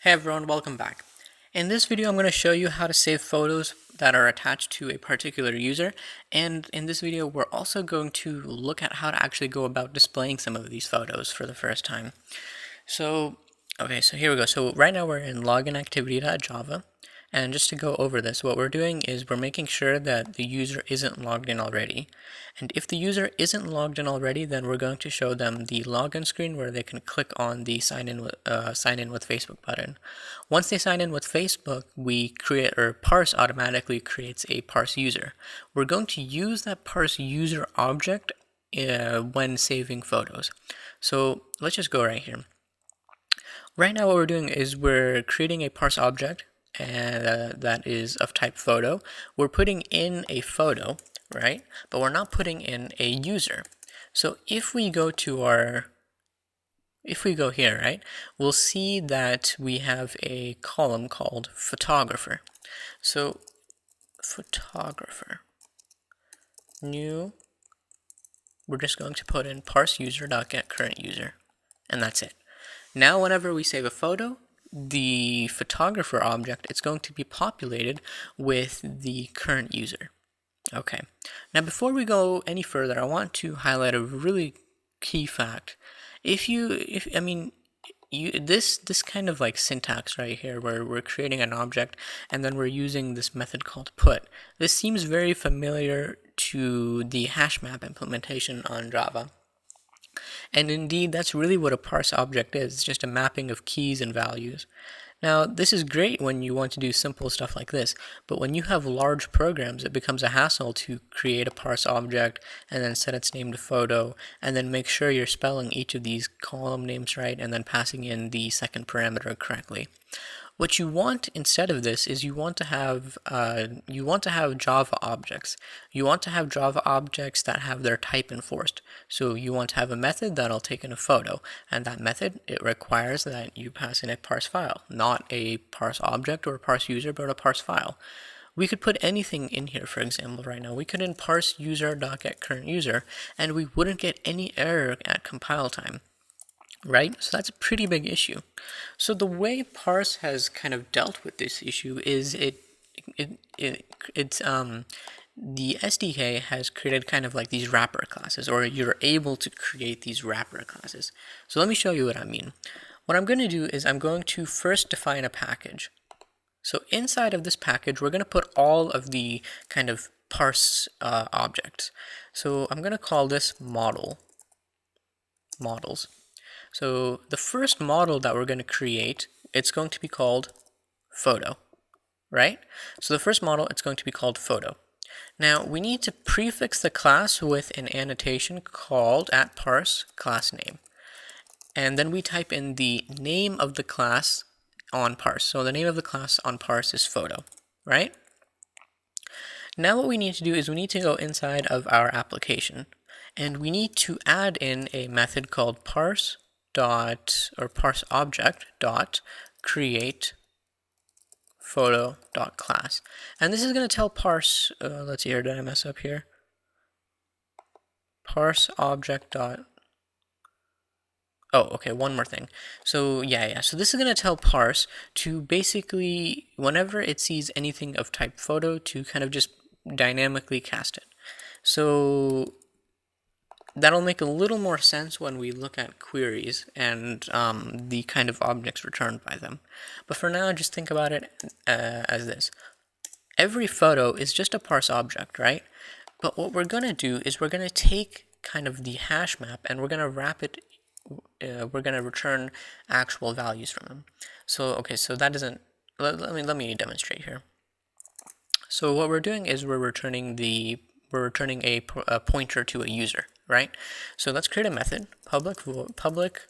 Hey everyone, welcome back. In this video I'm going to show you how to save photos that are attached to a particular user, and in this video we're also going to look at how to actually go about displaying some of these photos for the first time. So here we go. So right now we're in loginactivity.java, and just to go over this, what we're doing is we're making sure that the user isn't logged in already. And if the user isn't logged in already, then we're going to show them the login screen where they can click on the sign in with Facebook button. Once they sign in with Facebook, we create, or parse automatically creates a parse user. We're going to use that parse user object when saving photos. So let's just go right here. Right now what we're doing is we're creating a parse object and that is of type photo. We're putting in a photo, right? But we're not putting in a user. So if we go here, right, we'll see that we have a column called photographer. So photographer, new, we're just going to put in parse user.getCurrentUser, and that's it. Now whenever we save a photo, the photographer object is going to be populated with the current user. Okay, now before we go any further, I want to highlight a really key fact. This kind of like syntax right here where we're creating an object and then we're using this method called put. This seems very familiar to the hash map implementation on Java. And indeed, that's really what a parse object is. It's just a mapping of keys and values. Now, this is great when you want to do simple stuff like this, but when you have large programs, it becomes a hassle to create a parse object and then set its name to photo, and then make sure you're spelling each of these column names right and then passing in the second parameter correctly. What you want instead of this is you want to have Java objects. You want to have Java objects that have their type enforced. So you want to have a method that'll take in a photo, and that method, it requires that you pass in a parse file, not a parse object or a parse user, but a parse file. We could put anything in here. For example, right now we could in parse user.getCurrentUser, and we wouldn't get any error at compile time. Right? So that's a pretty big issue. So the way Parse has kind of dealt with this issue is the SDK has created kind of like these wrapper classes, or you're able to create these wrapper classes. So let me show you what I mean. What I'm going to do is I'm going to first define a package. So inside of this package, we're going to put all of the kind of parse objects. So I'm going to call this models. So the first model that we're going to create, it's going to be called photo, right? So the first model, it's going to be called photo. Now we need to prefix the class with an annotation called @parse class name. And then we type in the name of the class on parse. So the name of the class on parse is photo, right? Now what we need to do is we need to go inside of our application, and we need to add in a method called parse object dot create photo dot class, and this is going to tell parse. Let's see here. Did I mess up here? Parse object dot. Oh, okay. One more thing. So So this is going to tell parse to basically, whenever it sees anything of type photo, to kind of just dynamically cast it. So that'll make a little more sense when we look at queries and the kind of objects returned by them. But for now, just think about it as this. Every photo is just a parse object, right? But what we're going to do is we're going to take kind of the hash map and we're going to wrap it, we're going to return actual values from them. So that doesn't, let me demonstrate here. So what we're doing is we're returning a pointer to a user, right? So let's create a method, public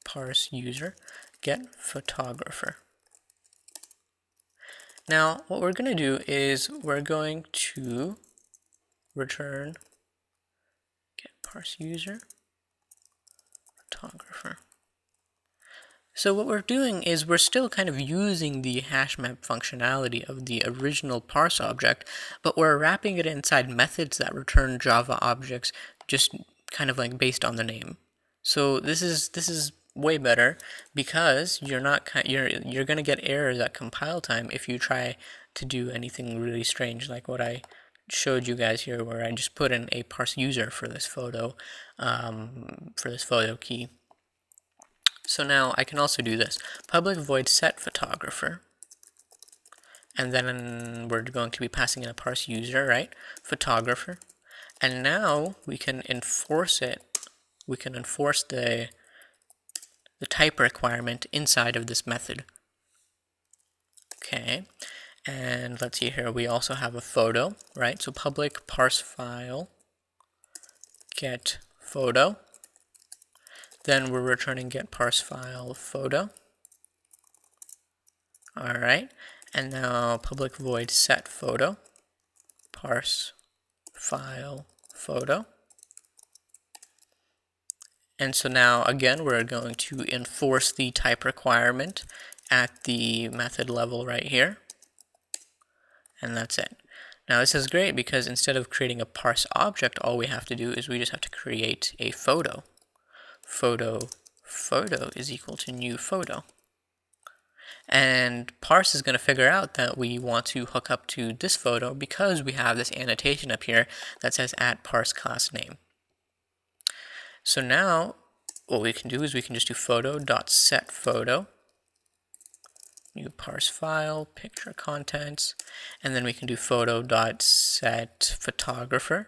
parse user get photographer. Now what we're going to do is we're going to return get parse user photographer. So what we're doing is we're still kind of using the hash map functionality of the original parse object, but we're wrapping it inside methods that return Java objects just kind of like based on the name. So this is way better because you're gonna get errors at compile time if you try to do anything really strange like what I showed you guys here, where I just put in a parse user for this photo key. So now I can also do this: public void set photographer, and then we're going to be passing in a parse user, right? Photographer, and now we can enforce it. We can enforce the type requirement inside of this method. Okay, and let's see here, we also have a photo, right? So public parse file get photo, then we're returning get parse file photo. All right, and now public void set photo parse file photo. And so now again we're going to enforce the type requirement at the method level right here, and that's it. Now this is great because instead of creating a parse object, all we have to do is we just have to create a photo. Photo is equal to new photo. And parse is going to figure out that we want to hook up to this photo because we have this annotation up here that says @parse class name. So now what we can do is we can just do photo.setPhoto, new parse file, picture contents, and then we can do photo.setPhotographer,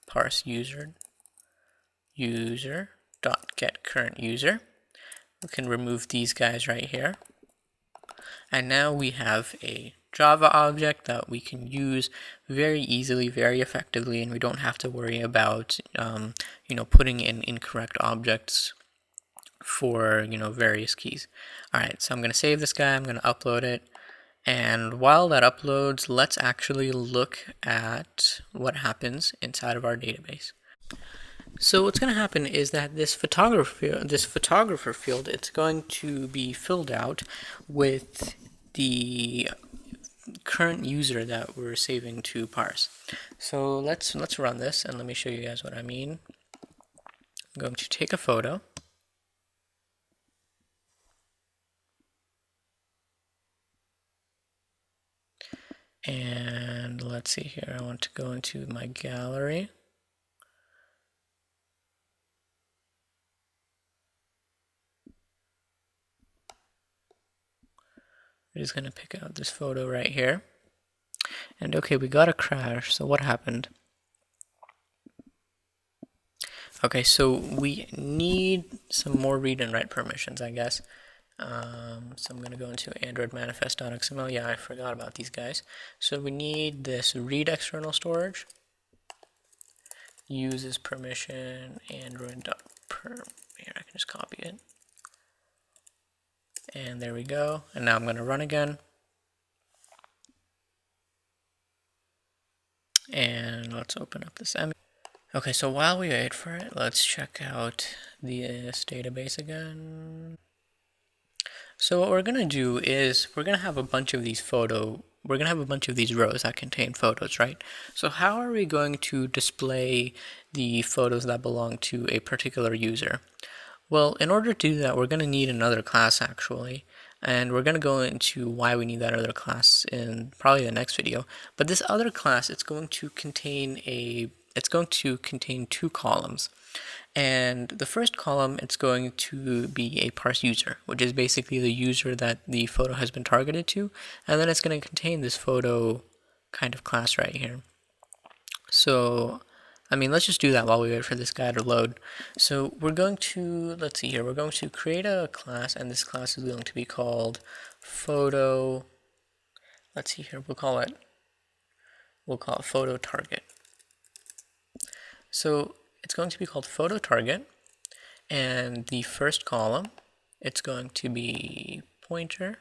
parse user.getCurrentUser. We can remove these guys right here. And now we have a Java object that we can use very easily, very effectively, and we don't have to worry about putting in incorrect objects for various keys. Alright, so I'm going to save this guy, I'm going to upload it, and while that uploads, let's actually look at what happens inside of our database. So what's going to happen is that this photographer field, it's going to be filled out with the current user that we're saving to parse. So let's run this and let me show you guys what I mean. I'm going to take a photo. And let's see here, I want to go into my gallery. We're just going to pick out this photo right here. And okay, we got a crash, so what happened? Okay, so we need some more read and write permissions, I guess. So I'm going to go into Android manifest.xml. Yeah, I forgot about these guys. So we need this read external storage, uses permission, android.perm. Here, I can just copy it. And there we go. And now I'm going to run again. And let's open up this emulator. Okay, so while we wait for it, let's check out this database again. So what we're going to do is we're going to have a bunch of these rows that contain photos, right? So how are we going to display the photos that belong to a particular user? Well, in order to do that, we're going to need another class actually, and we're going to go into why we need that other class in probably the next video. But this other class, it's going to contain two columns. And the first column, it's going to be a parse user, which is basically the user that the photo has been targeted to, and then it's going to contain this photo kind of class right here. So let's just do that while we wait for this guy to load. So we're going to, let's see here, we're going to create a class, and this class is going to be called photo, let's see here, we'll call it photo target. So it's going to be called photo target, and the first column, it's going to be pointer.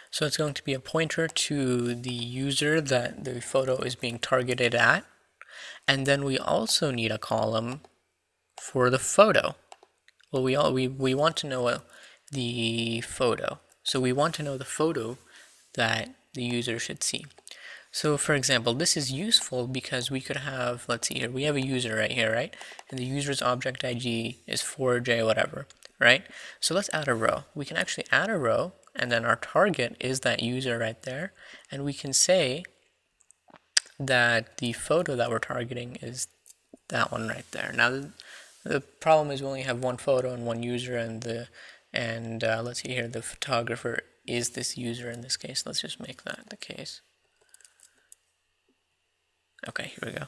So it's going to be a pointer to the user that the photo is being targeted at. And then we also need a column for the photo. Well, we want to know the photo. So we want to know the photo that the user should see. So for example, this is useful because we could have, let's see here, we have a user right here, right? And the user's object ID is 4J whatever. right? So let's add a row. We can actually add a row, and then our target is that user right there, and we can say that the photo that we're targeting is that one right there. Now the problem is we only have one photo and one user, and let's see here, the photographer is this user in this case. Let's just make that the case. Okay, here we go.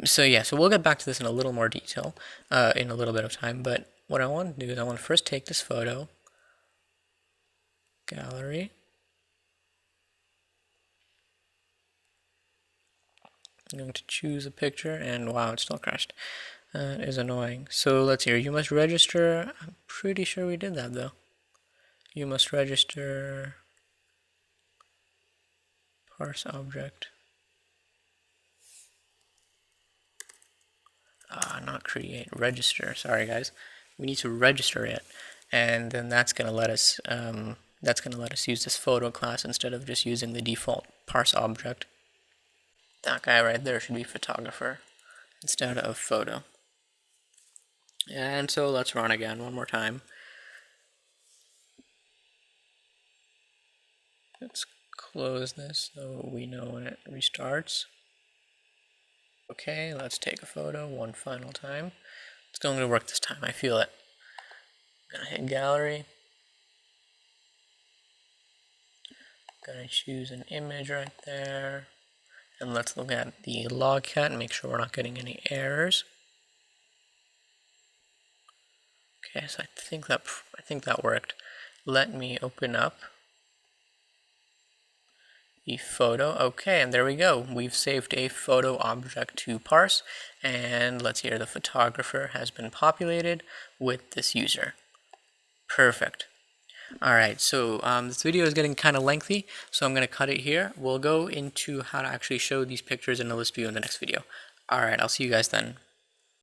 So yeah, so we'll get back to this in a little more detail in a little bit of time, but what I want to do is I want to first take this photo, gallery, I'm going to choose a picture, and wow, it still crashed. It is annoying. So let's see, you must register. I'm pretty sure we did that though. You must register parse object. Not create, register. Sorry guys, we need to register it, and then that's gonna let us use this photo class instead of just using the default parse object. That guy right there should be photographer instead of photo. And so let's run again one more time. Let's close this so we know when it restarts. Okay, let's take a photo one final time. It's going to work this time, I feel it. I'm gonna hit gallery. I'm gonna choose an image right there. And let's look at the logcat and make sure we're not getting any errors. Okay, so I think that worked. Let me open up the photo. Okay, and there we go. We've saved a photo object to parse, and let's see here, the photographer has been populated with this user. Perfect. Alright, so this video is getting kind of lengthy, so I'm going to cut it here. We'll go into how to actually show these pictures in a list view in the next video. Alright, I'll see you guys then.